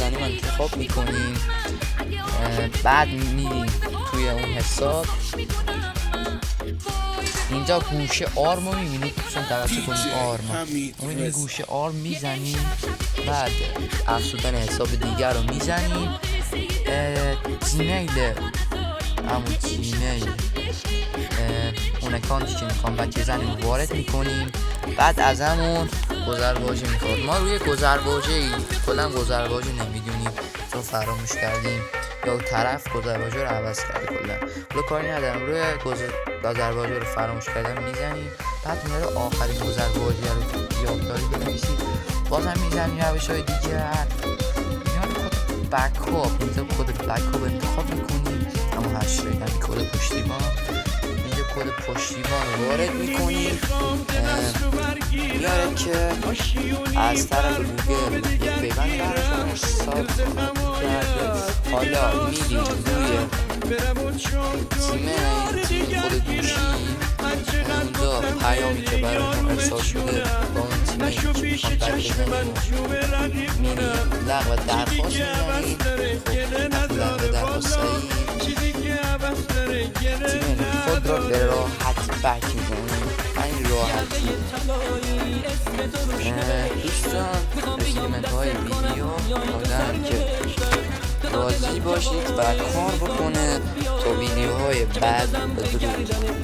میزنیم انتخاب میکنیم، بعد میریم توی اون حساب. اینجا گوشه آرم رو میبینید، دوستان توجه کنید آرم میبینید، گوشه آرم میزنیم، بعد افزودن حساب دیگر رو میزنیم، جیمیل همون جیمیل اون اکانتی که میخوام بزنیم وارد میکنیم، بعد از همون گذرواژه میخواد. ما روی گذرواژه کلا گذرواژه نمیدونیم چون فراموش کردیم یا طرف گذرواژه رو عوض کرده، کلا کاری ندارم، روی گذرواژه رو فراموش کردم میزنیم، بعد میاره آخرین گذرواژه رو یادداری بنویسید، بازم میزنیم روش‌های دیگر، میاد کد بکاپ، اینجا کد بکاپ انتخاب میکنیم، اما هشت یعنی کد پشتیبان، اینجا کد پشتیبان رو وارد میکنیم، میاره که از طرف گوگل یک پیوند براشون حساب کرده. حالا میریم روی تیم کد گوشی، اونجا پیامی که براشون ارسال شده با اون تیمه که میخوام بزنیم میریم لغو درخواست میزنیم. خب لغو درخواست تیم خود را به راحت بک میزنیم، این راحتی. دوستان رسیدیم انتهای ویدیو، امیدوارم که راضی باشید و کار بکنه تا ویدیوهای بعد. بدرود.